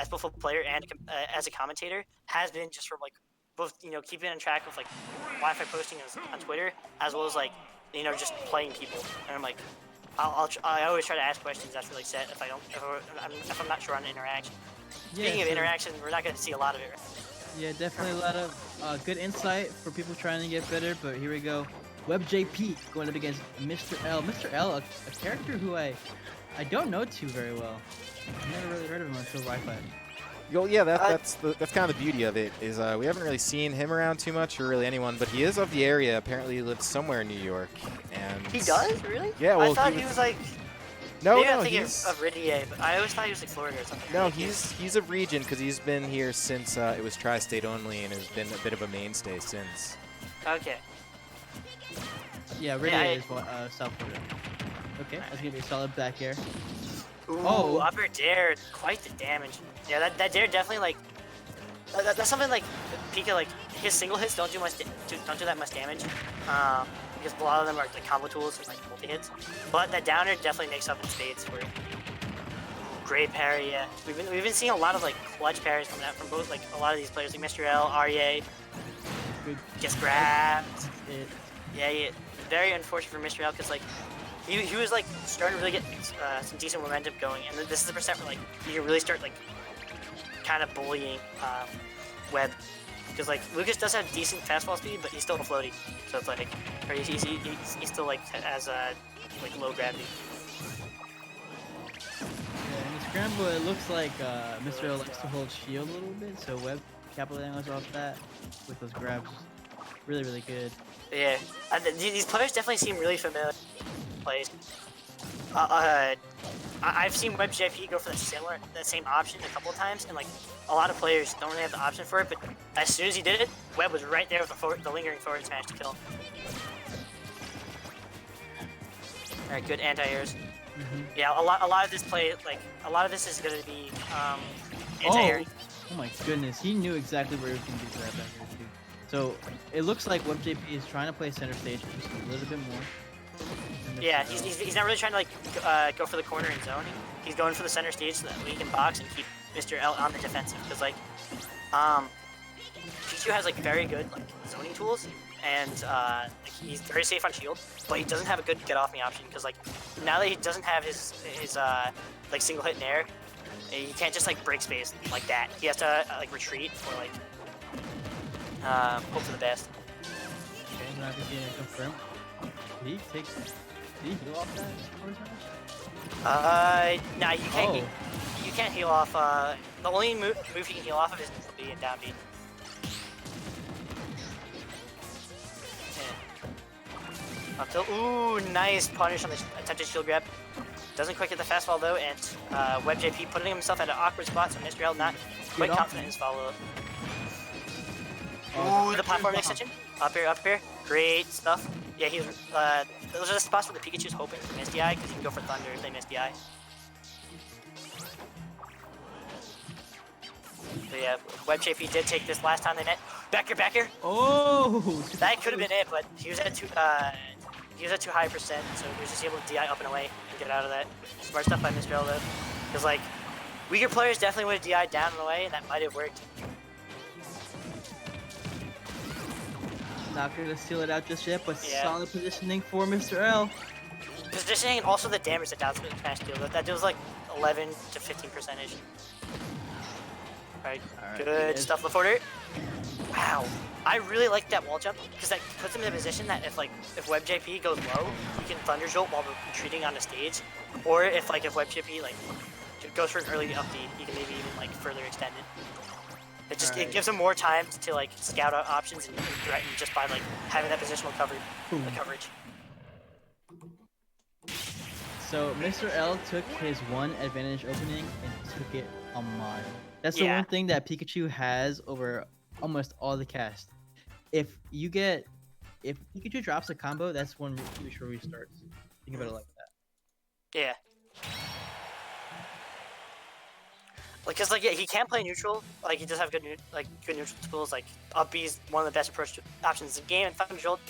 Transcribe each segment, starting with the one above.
as both a player and as a commentator has been just from like both keeping on track with like Wi-Fi posting on Twitter as well as like just playing people. And I'm like, I always try to ask questions after like set if I'm not sure on interaction. Speaking of interaction, we're not going to see a lot of it. Right? Yeah, definitely a lot of good insight for people trying to get better. But here we go, WebbJP going up against Mr.L. Mr.L, a character who I don't know too very well. I've never really heard of him until Wi-Fi. Well, yeah, that's kind of the beauty of it is we haven't really seen him around too much or really anyone, but he is of the area. Apparently, he lives somewhere in New York, and he does really. Yeah, well, I thought he was like. No, maybe no, I'm thinking he's of Ridier, but I always thought he was like Florida or something. No, he's of region because he's been here since it was tri-state only, and has been a bit of a mainstay since. Okay. Yeah, Ridier is South Florida. Okay, that's gonna be a solid back air. Ooh, upper dare, quite the damage. Yeah, that dare definitely like that's something like Pika, like his single hits don't do that much damage, because a lot of them are like combo tools and like multi hits. But that downer definitely makes up in spades for it. Great parry, yeah. We've been seeing a lot of like clutch parries coming out from both like a lot of these players like Mr.L, REA. Gets grabbed. Yeah. Very unfortunate for Mr.L because like. He was like starting to really get some decent momentum going, and this is the percent where like you can really start like kind of bullying Webb, because like Lucas does have decent fastball speed, but he's still floaty, so it's like or he's still like has like low gravity. Yeah, in the scramble it looks like Mr.L likes to hold shield a little bit, so Webb capitalizes off that with those grabs. Really good. Yeah, these players definitely seem really familiar. Plays. I've seen WebbJP go for that same option a couple of times, and like a lot of players don't really have the option for it. But as soon as he did it, Webb was right there with the lingering forward smash to kill him. All right, good anti-airs. Yeah, a lot of this play, like a lot of this is gonna be anti-air. Oh my goodness, he knew exactly where he was gonna be grab back here too. So it looks like WebbJP is trying to play center stage just a little bit more. Yeah, he's not really trying to like go for the corner and zoning. He's going for the center stage so that he can box and keep Mr.L on the defensive. Because like, Pikachu has like very good like zoning tools, and like, he's very safe on shield, but he doesn't have a good get off me option. Because like now that he doesn't have his like single hit in air, he can't just like break space like that. He has to like retreat or like hope for the best. Okay, not going to confirm. Did he heal off that? Nah, you can't. You can't heal off. The only move you can heal off of is B and down B. Yeah. Up tilt. Ooh, nice punish on the attempted shield grab. Doesn't quite get the fastball though, and WebbJP putting himself at an awkward spot, so Mr.L not quite confident in his follow-up. Ooh, the platform extension. Up here. Great stuff. Yeah, those are the spots where the Pikachu's hoping for miss DI, because you can go for Thunder if they miss DI. So yeah, WebbJP did take this last time they met. Back here. Oh! That could have been it, but he was at too high percent, so he was just able to DI up and away and get out of that. Smart stuff by Mr.L though. Because like, weaker players definitely would have DI'd down and away, and that might have worked. Not going to seal it out just yet, but solid positioning for Mr.L. Positioning and also the damage that down smash deals. That deals like 11 to 15%. Alright, good stuff, LaForder. Wow, I really like that wall jump because that puts him in a position that if WebbJP goes low, you can Thunder Jolt while retreating on the stage, or if WebbJP like goes for an early up D, you can maybe even like further extend it. It gives him more time to like scout out options and threaten just by like having that positional coverage. So Mr.L took his one advantage opening and took it a mile. That's the one thing that Pikachu has over almost all the cast. If Pikachu drops a combo, that's when Pikachu restarts. Think about it like that. Yeah. Because like he can't play neutral. Like he does have good neutral tools. Like up B is one of the best approach options in the game. And Thunder Jolt,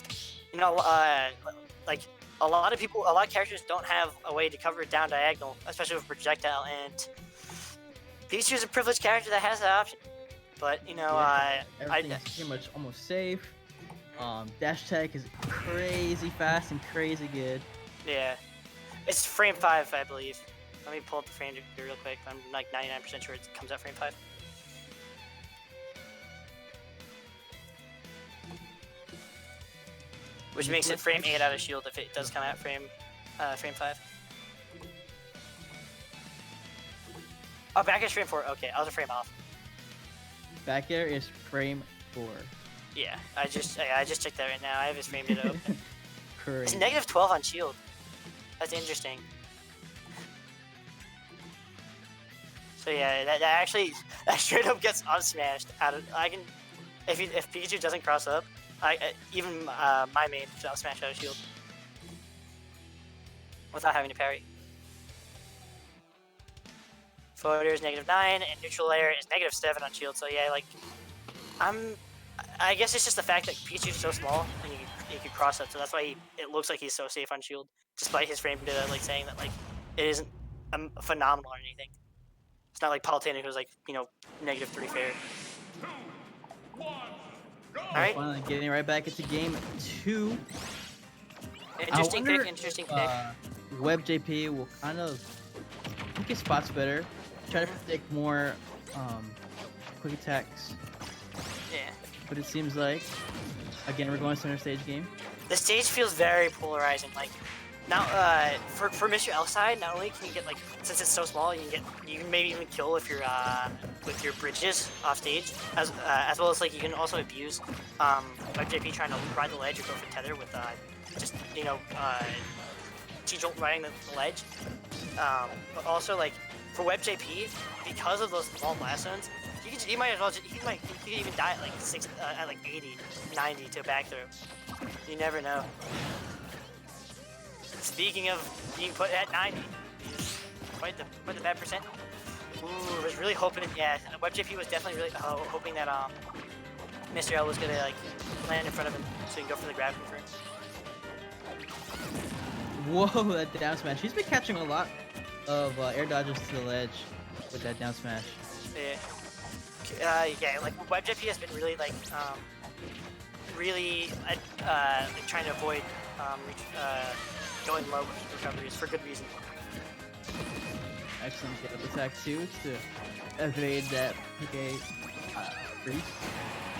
like a lot of characters don't have a way to cover it down diagonal, especially with projectile. And Pikachu's a privileged character that has that option. But, you know, everything is pretty much almost safe. Dash tech is crazy fast and crazy good. Yeah. It's frame 5, I believe. Let me pull up the frame real quick. I'm like 99% sure it comes out frame 5. Which makes it frame 8 out of shield if it does come out frame 5. Oh, back is frame 4. Okay, I was a frame off. Back air is frame 4. Yeah, I just checked that right now. I have his frame data open. It's Crazy. negative 12 on shield. That's interesting. So yeah, that straight up gets unsmashed out of. If Pikachu doesn't cross up, even my main should smash out of shield without having to parry. Forward air is -9 and neutral air is -7 on shield. So yeah, like I guess it's just the fact that Pikachu is so small and he can cross up, so that's why it looks like he's so safe on shield, despite his frame data like saying that like it isn't phenomenal or anything. It's not like Palutena who's like, you know, -3 fair. Alright. Finally getting right back into game 2. Interesting pick, interesting pick. WebbJP will kind of pick his spots better, try to predict more quick attacks. Yeah. But it seems like, again, we're going center stage game. The stage feels very polarizing. Like now, for Mr.L side, not only can you get like, since it's so small, you can maybe even kill if you're with your bridges off stage, as well as like you can also abuse WebbJP trying to ride the ledge or go for tether with just, you know, T-jolt riding the ledge. But also like for WebbJP, because of those small blast zones, he might as well he could even die at like at like 80, 90 to back through. You never know. Speaking of being put at 90, he's quite the bad percent. Ooh, was really hoping. Yeah, WebbJP was definitely really hoping that Mr.L was gonna like land in front of him so he can go for the grab confirm. Whoa, that down smash. He's been catching a lot of air dodges to the ledge with that down smash. Yeah, like WebbJP has been really like like trying to avoid going low with recoveries for good reason. Excellent get up attack too to evade that PK freeze.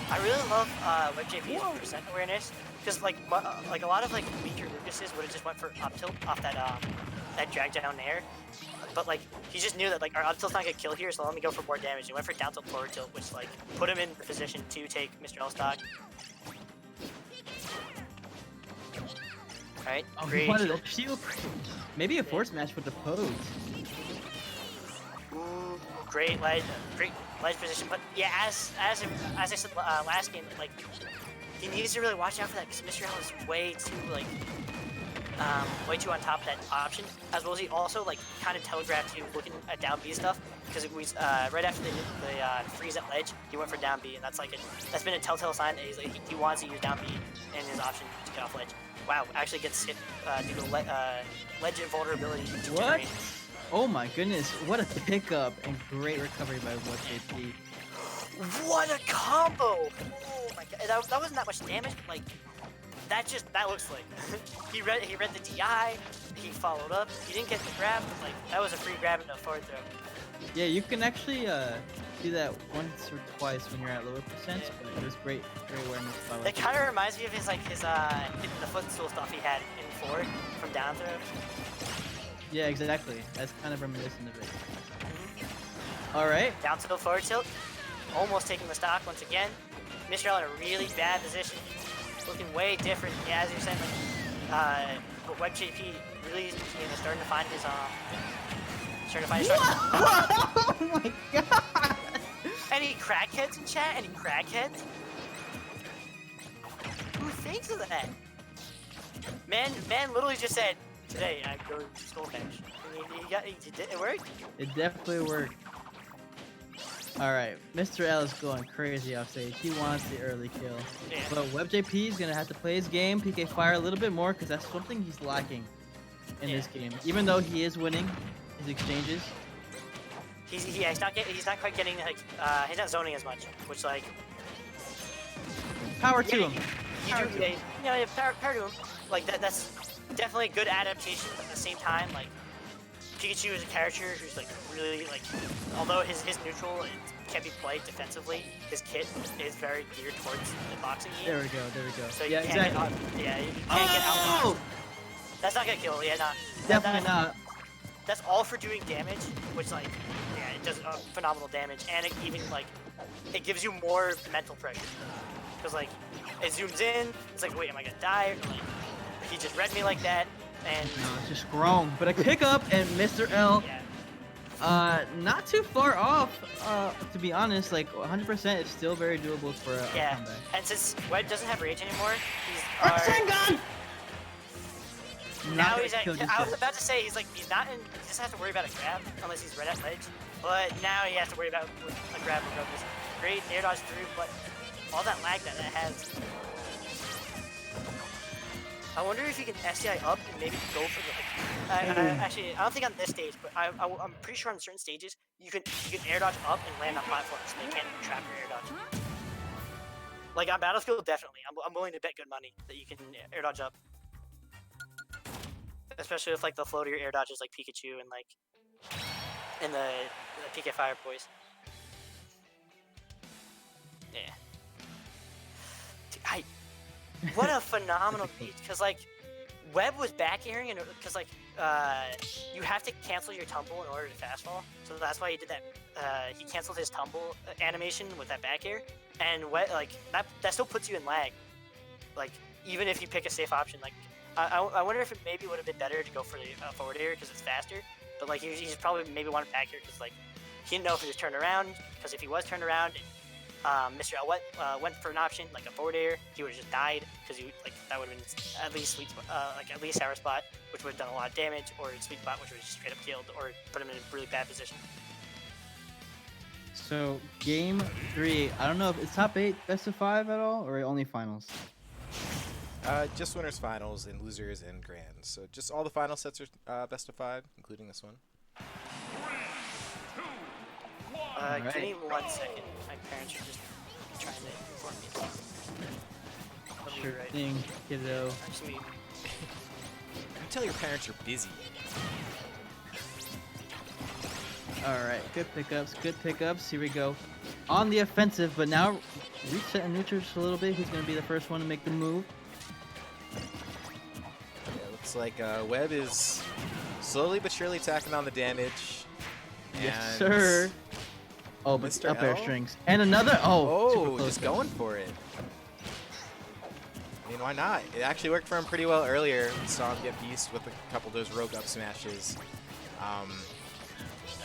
I really love WebbJP's percent awareness, because like a lot of like weaker Lucases would have just went for up tilt off that drag down air, but like he just knew that like our up tilt's not gonna kill here, so let me go for more damage. He went for down tilt forward tilt, which like put him in the position to take Mr.L stock. Alright, great. Shield. Maybe a force match with the pose. Ooh, great ledge position, but yeah, as I said last game, like he needs to really watch out for that because Mr.L is way too on top of that option, as well as he also like kind of telegraphed you looking at down B stuff, because it was right after the freeze at ledge, he went for down B, and that's been a telltale sign that he's like he wants to use down B in his option to get off ledge. Wow, actually gets hit due to ledge invulnerability. What? Oh my goodness, what a pickup and great recovery by WebbJP. What a combo! Oh my god, that wasn't that much damage, but like that looks like he read the DI, he followed up, he didn't get the grab, but like that was a free grab and a forward throw. Yeah, you can actually do that once or twice when you're at lower percents, but it was great awareness. It kind of reminds me of his hitting the footstool stuff he had in forward from down throw. Yeah, exactly. That's kind of reminiscent of it. All right. Down tilt, forward tilt. Almost taking the stock once again. Mr.L in a really bad position. Looking way different. Yeah, as you're saying, like, but WebbJP really starting to find his Oh my god! Any crackheads in chat? Any crackheads? Who thinks of that? Man literally just said, today I'm going to Skullcash. It worked? It definitely worked. Alright, Mr.L is going crazy off stage. He wants the early kill. Yeah. But WebbJP is going to have to play his game, PK fire a little bit more, because that's something he's lacking in this game. Even though he is winning his exchanges, he's not quite getting like he's not zoning as much, which like Power to him. Power to him. Like that's definitely a good adaptation, but at the same time, like Pikachu is a character who's like really like, although his neutral can be played defensively, his kit is very geared towards the boxing game. There we go. So yeah, you can't exactly. you can't get out. That's not gonna kill. Yeah, not. Definitely not. That's all for doing damage, which like, yeah, it does phenomenal damage, and it even like, it gives you more mental pressure, because like, it zooms in, it's like, wait, am I gonna die? Or, like, he just read me like that, and No, it's just grown. But a kick up and Mr.L. yeah. Not too far off. To be honest, like 100% is still very doable for a comeback. And since Webb doesn't have rage anymore, he's Rasengan! now he's at, I was about to say he doesn't have to worry about a grab unless he's right at ledge, but now he has to worry about a grab regardless. Great air dodge through, but all that lag that it has. I wonder if you can SDI up and maybe go for the actually, I don't think on this stage, but I'm pretty sure on certain stages you can air dodge up and land on platforms so they can't trap your air dodge. Like on Battlefield, definitely. I'm willing to bet good money that you can air dodge up. Especially with like the floater air dodges like Pikachu and like and the PK Fire boys. Yeah. What a phenomenal beat, because like Webb was back airing, and because like you have to cancel your tumble in order to fast fall, so that's why he did that. He canceled his tumble animation with that back air, and like that still puts you in lag. Like even if you pick a safe option, like I wonder if it maybe would have been better to go for the forward air because it's faster, but like he just probably maybe wanted back air because like he didn't know if he was turned around, because if he was turned around. Mr.L went for an option like a forward air, he would have just died because like that would have been at least sweet like at least sour spot, which would have done a lot of damage, or sweet spot, which would have just straight up killed or put him in a really bad position. So game 3, I don't know if it's top 8 best of 5 at all, or only finals. Just winners, finals, and losers and grands. So just all the final sets are best of 5, including this one. Right. Give me 1 second. My parents are just trying to inform me. Sure Right. thing, kiddo. Actually, You tell your parents you're busy. Alright, good pickups. Here we go. On the offensive, but now reset and neutral just a little bit. Who's going to be the first one to make the move? Yeah, looks like Webb is slowly but surely tacking on the damage. Yes, And sir. Oh, but Mr. up air L? strings. And another. Oh, super close. Just going for it. I mean, why not? It actually worked for him pretty well earlier. We saw him get beast with a couple of those rogue up smashes. I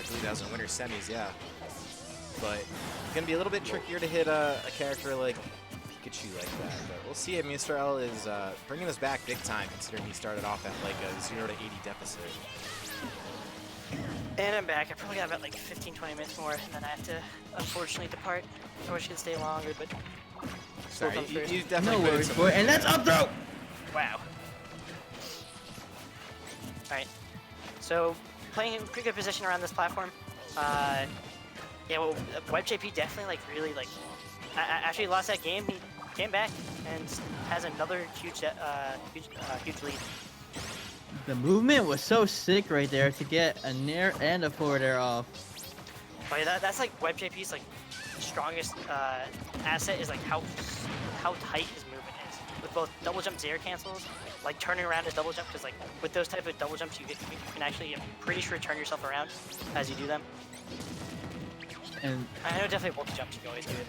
believe that was in winter semis, yeah. But it's going to be a little bit trickier to hit a character like Pikachu like that. But we'll see if Mr.L is bringing us back big time, considering he started off at like a 0 to 80 deficit. and I'm back. I probably got about like 15-20 minutes more, and then I have to unfortunately depart. I wish I could stay longer, but Sorry, comes first. you definitely No put in worries, some boy. work. And that's up throw. Wow. Alright. So, playing in pretty good position around this platform. Yeah, well, WebbJP definitely, like, really, like... After he lost that game, he came back and has another huge lead. The movement was so sick right there to get a nair and a forward air off. But yeah, that's, like, WebbJP's, like, strongest asset is, like, how tight his movement is. With both double jump Zaire cancels, like, turning around his double jump, because, like, with those type of double jumps, you can actually, I'm pretty sure, turn yourself around as you do them. And I know definitely multi jumps you can always do it,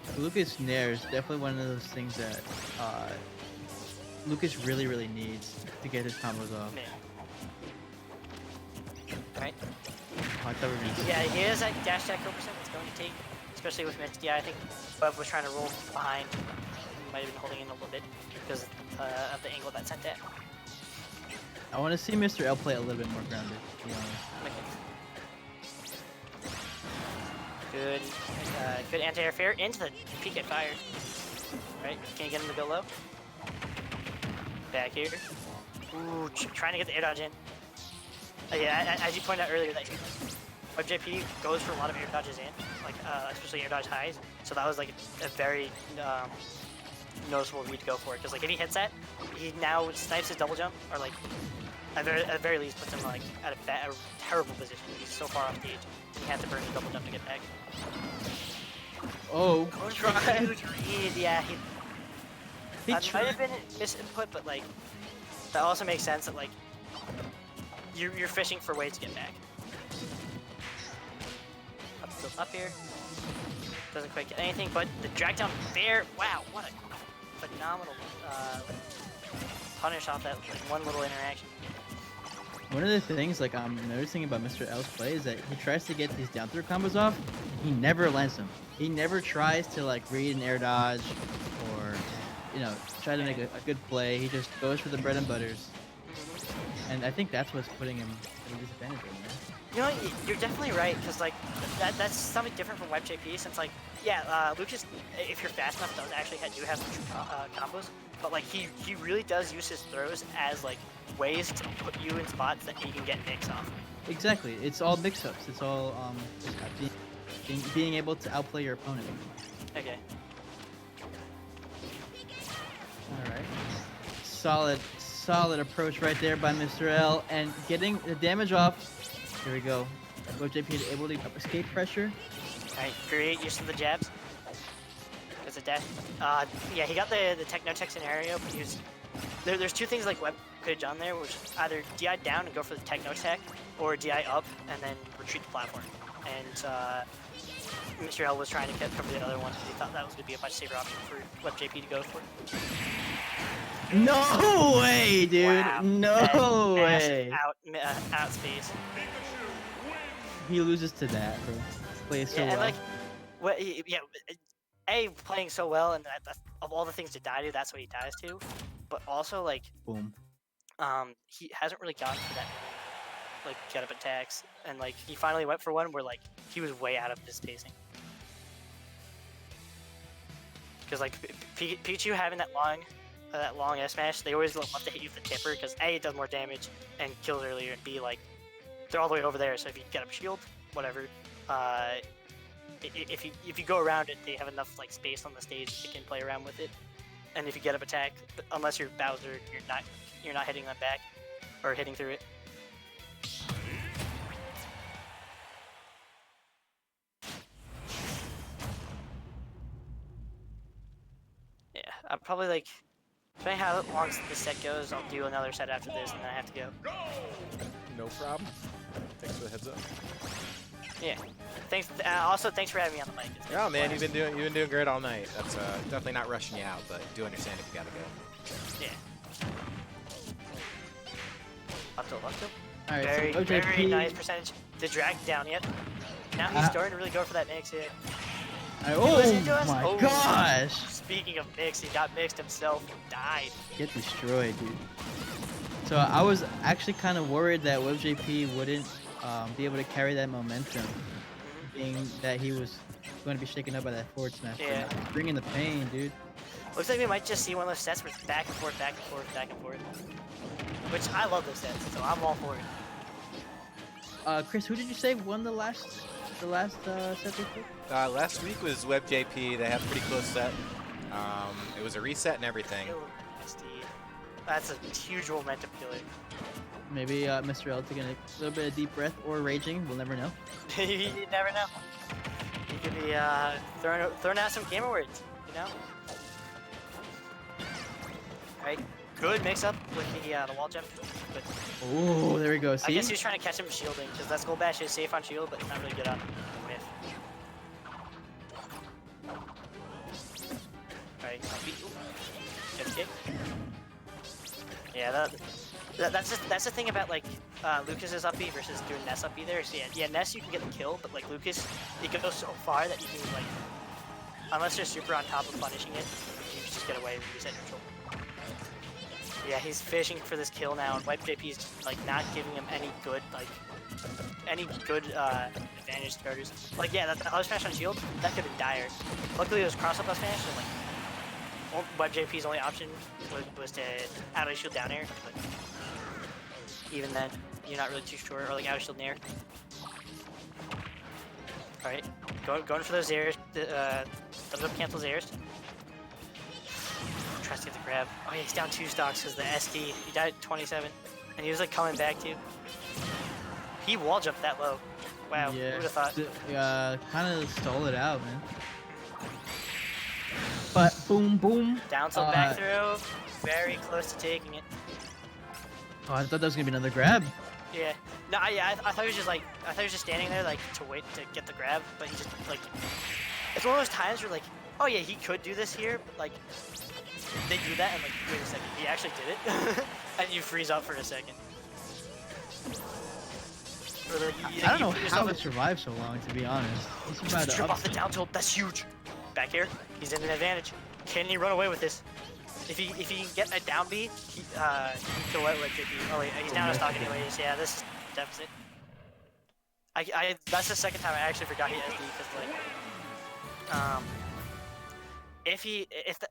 but Lucas Nair is definitely one of those things that Lucas really needs to get his combos off. man. Alright. I thought we were gonna see- Yeah, he has that dash attack kill percent it's going to take, especially with Mixed. Yeah, I think Webb was trying to roll behind. He might have been holding in a little bit because of the angle that sent at. I want to see Mr. L play a little bit more grounded, to be honest. Good, good anti-air fair into the PK Fire. Right, can you get him to go low? Back here. Ooh, trying to get the air dodge in. Yeah, as you pointed out earlier, that WebbJP goes for a lot of air dodges in, like especially air dodge highs. So that was like a very noticeable read to go for it. Because like if he hits that, he now snipes his double jump, or like at very least puts him like at a terrible position. He's so far off stage, he had to burn his double jump to get back. Oh, Huge read, yeah. That might have been misinput, but like that also makes sense that like you're fishing for ways to get back. Up here, doesn't quite get anything, but the drag down there. Wow, what a phenomenal punish off that like, one little interaction. One of the things like I'm noticing about Mr.L's play is that he tries to get these down throw combos off. He never lands them. He never tries to like read an air dodge or try to make a good play. He just goes for the bread and butters. And I think that's what's putting him in a disadvantage right now. You know, you're definitely right, because like that's something different from WebbJP, since like Lucas, if you're fast enough, does actually do have some combos, but like he really does use his throws as like ways to put you in spots that he can get mix off. Exactly, it's all mix-ups. It's all being able to outplay your opponent. Okay. All right. Solid approach right there by Mr.L, and getting the damage off. Here we go. WebbJP is able to escape pressure. Alright, great use of the jabs. There's a dash. Yeah, he got the tech-no-tech scenario, but he was... There's two things like Webb could have done there, which is either DI down and go for the tech-no-tech, or DI up and then retreat the platform. And Mr.L was trying to cover the other one because he thought that was going to be a much safer option for WebbJP to go for. No way, dude! Wow. No way! Out space. He loses to that, bro. Plays so well. And like, playing so well, and that's, of all the things to die to, that's what he dies to. But also, like, boom. He hasn't really gotten to that like get up attacks, and like he finally went for one where like he was way out of his spacing. Because like Pikachu having that long S smash, they always love to hit you with the tipper because A, it does more damage and kills earlier, and B, like they're all the way over there, so if you get up shield, whatever, if you go around it, they have enough like space on the stage that you can play around with it. And if you get up attack, unless you're Bowser, you're not hitting them back or hitting through it. Yeah, I'll probably like, depending how long the set goes, I'll do another set after this, and then I have to go. No problem. Thanks for the heads up. Yeah. Thanks. Also, thanks for having me on the mic. Yeah, man, you've been doing great all night. That's definitely not rushing you out, but do understand if you gotta go. Yeah. Up tilt. All right, very, so very nice percentage. The drag down yet. Now he's starting to really go for that mix hit. Oh my gosh! Speaking of mix, he got mixed himself and died. Get destroyed, dude. So I was actually kind of worried that WebbJP wouldn't be able to carry that momentum, being that he was going to be shaken up by that forward smash. Yeah. Bringing the pain, dude. Looks like we might just see one of those sets where it's back and forth. Which I love those sets, so I'm all for it. Chris, who did you say won the last set they played? Last week was WebbJP. They had a pretty close set. It was a reset and everything. That's a huge momentum killer. Maybe Mr.L taking a little bit of deep breath or raging. We'll never know. You never know. He could be throwing out some gamer words, you know? Alright, good mix up with the wall jump. But oh, there we go. See? I guess he was trying to catch him shielding, because that Skull Bash is safe on shield, but it's not really good on whiff. Alright, good kick. Yeah, that's the thing about like Lucas's up B versus doing Ness up B there. So yeah, Ness you can get the kill, but like Lucas, it goes so far that you can like, unless you're super on top of punishing it, you can just get away with reset neutral. Yeah, he's fishing for this kill now, and WebbJP is like not giving him any good advantage starters. Like yeah, that other smash on shield that could have been dire. Luckily it was cross up smash, and like WebbJP's only option was to out of shield down air, but even then, you're not really too sure, or like out of shield nair. Alright, going for those airs. Those up cancels airs. Tries to get the grab. Oh yeah, he's down 2 stocks because the SD. He died at 27. And he was like coming back too. He wall jumped that low. Wow, Yeah. who would have thought? Kind of stole it out, man. But boom, boom. Down tilt back throw. Very close to taking it. Oh, I thought that was gonna be another grab. Yeah. No, I thought he was just like, I thought he was just standing there like to wait to get the grab, but he just like, it's one of those times where like, oh yeah, he could do this here, but like, they do that and like, wait a second, he actually did it, and you freeze up for a second. Or, like, I don't know how it survived so long, to be honest. He survived strip off the down tilt. That's huge. Back here, he's in an advantage. Can he run away with this? If he can get a down B, he can let WebbJP. Oh wait, he's down a stock anyways. Yeah, this is deficit. That's the second time I actually forgot he SD because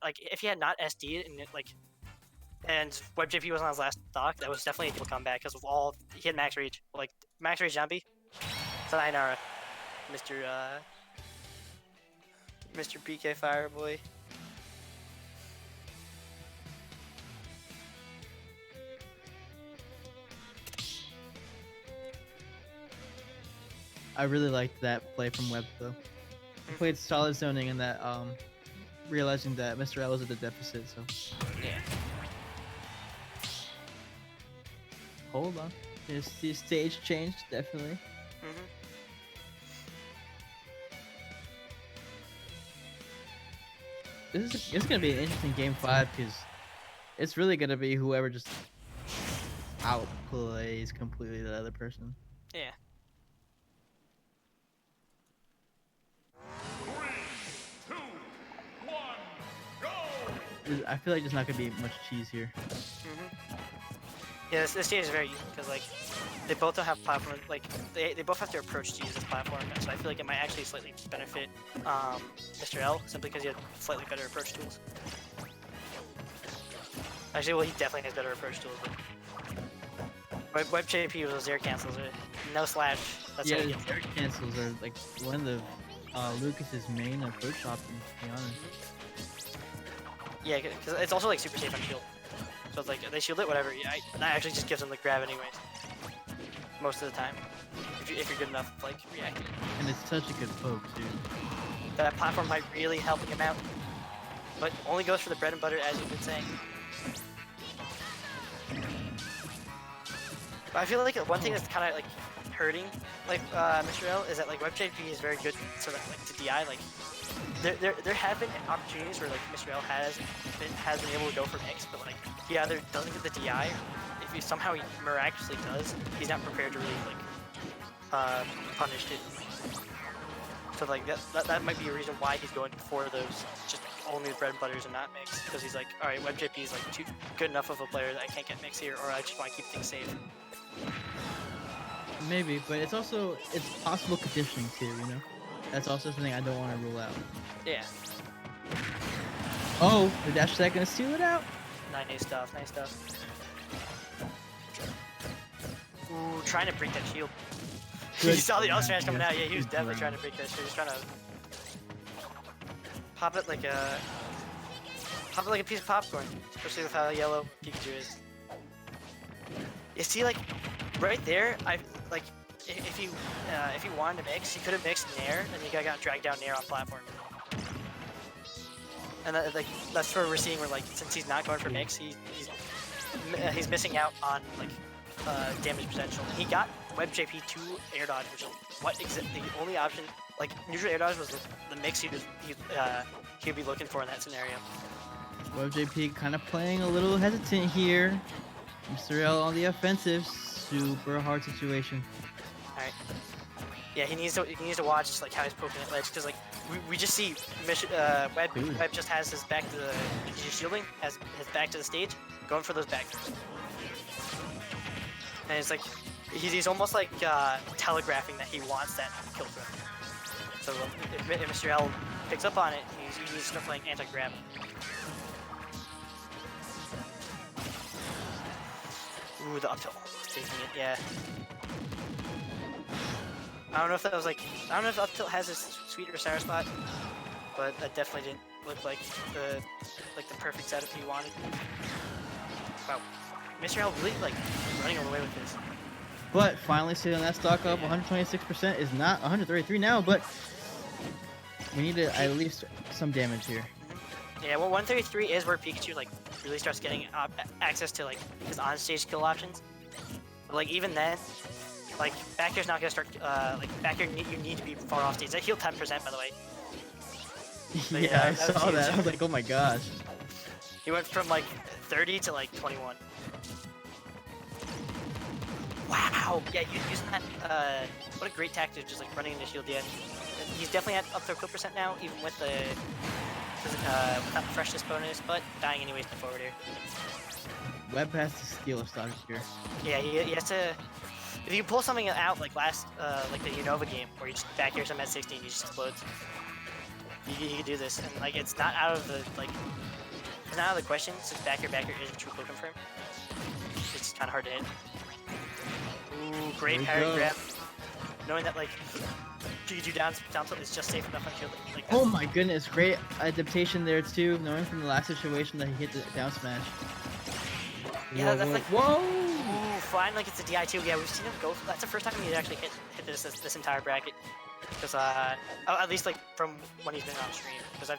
like if he had not SD'd and and WebbJP was on his last stock, that was definitely able to come back because of all he had max reach, like max reach zombie. Sayonara, Mr. PK Fireboy. I really liked that play from Webb though. He played solid zoning and that realizing that Mr.L was at the deficit, so Yeah. hold on. His stage changed, definitely. It's gonna be an interesting game 5 because it's really gonna be whoever just outplays completely the other person. Yeah. I feel like there's not gonna be much cheese here. Yeah, this stage is very unique because like they both don't have platform. Like they both have to approach to use this platform, so I feel like it might actually slightly benefit Mr.L simply because he has slightly better approach tools. Actually, well, he definitely has better approach tools. But WebbJP with those air cancels, no slash. That's Yeah, how the you get air cancels are like one of the Lucas's main approach options, to be honest. Yeah, because it's also like super safe on shield. So it's like they shield it, whatever. Yeah, that actually just gives them the grab anyways. Most of the time, if you're good enough, like reacting. And it's such a good poke too. That platform might really helping him out, but only goes for the bread and butter, as you've been saying. But I feel like one thing that's kind of like hurting, like Mr.L, is that like WebbJP is very good, so that like to DI, like there have been opportunities where like Mr.L has been able to go for mix, but like he either doesn't get the DI, if he somehow he miraculously does, he's not prepared to really like punish it. So like that might be a reason why he's going for those just only bread and butters and not mix, because he's like, all right, WebbJP is like too good enough of a player that I can't get mix here, or I just want to keep things safe. Maybe, but it's possible conditioning too, you know? That's also something I don't want to rule out. Yeah. Oh, the dash attack gonna steal it out? Nice stuff, nice stuff. Ooh, trying to break that shield. He saw the up smash coming out. Yeah, he was definitely trying to break that shield. He was trying to pop it like a piece of popcorn, especially with how yellow Pikachu is. You see, like right there, if you wanted to mix, he could have mixed Nair, and he got dragged down Nair on platform. And that's where we're seeing where like since he's not going for mix, he's missing out on like damage potential. And he got WebbJP 2 air dodge, which is the only option. Like neutral air dodge was the mix he'd be looking for in that scenario. WebbJP kind of playing a little hesitant here. Mr.L on the offensive, super hard situation. All right. Yeah, he needs to watch like how he's poking at ledge, because like we just see Webb just has his back to the he's shielding, has his back to the stage, going for those back throws. And it's like he's almost like telegraphing that he wants that kill throw. So if Mr.L picks up on it, he needs to start playing anti-grab. Ooh, the up tilt almost taking it, yeah. I don't know if that was like, I don't know if up tilt has a sweet or sour spot, but that definitely didn't look like the perfect setup he wanted. Wow, Mr.L really like running away with this. But finally sitting on that stock up, 126% is not 133 now, but we need to at least some damage here. Yeah, well, 133 is where Pikachu like really starts getting access to like his on-stage skill options. But like even then, like back air's not gonna start. Like back air, you need to be far off stage. That healed 10% by the way. But Yeah, I that was saw huge. that. I was like, oh my gosh. He went from like 30 to like 21. Wow. Yeah, using that. What a great tactic, just like running into shield. Yeah, he's definitely at up throw kill percent now, even with the without the freshness bonus, but dying anyways in the forward air. Webb has to steal a stock here. Yeah, he has to. If you pull something out like like the Unova game, where you just back air some at 60 and you just explode, you can do this, and like it's not out of the it's not out of the question since back air is a true kill confirm. It's just kind of hard to hit. Ooh, great parry grab. Knowing that like Pikachu down tilt is just safe enough on shield. Like, Oh my goodness, great adaptation there too, knowing from the last situation that he hit the down smash. yeah, that's like whoa! Ooh, flying like it's a DI too. Yeah, we've seen him go. That's the first time he's actually hit this entire bracket. Because at least like from when he's been on stream. Because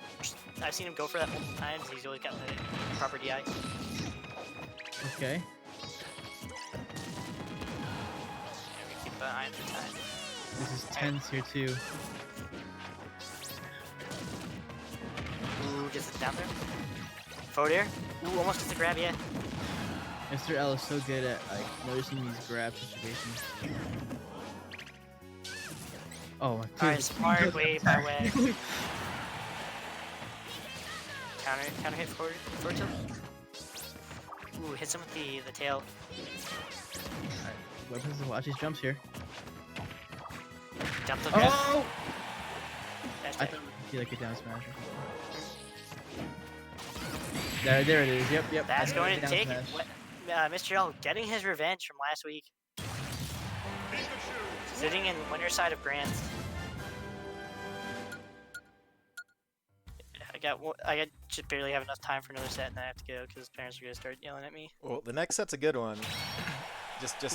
I've seen him go for that multiple times. He's always got the proper DI. Okay. Keep an eye on the time. This is tense here too. Ooh, gets it down there. Forward air. Ooh, almost gets a grab, yeah. Mr.L is so good at like noticing these grab situations. Oh, dude. Alright, smart wave by way. Counter hit forward tilt. Ooh, hits him with the tail. Alright, Webb has to watch these jumps here. Jump the grab. Oh! Dash I dash. thought he like a down smash or something. There it is. Yep. That's going to down take smash. it. Mr.L getting his revenge from last week. Sitting in winner's side of Grants. I just barely have enough time for another set, and then I have to go because parents are gonna start yelling at me. Well, the next set's a good one. Just to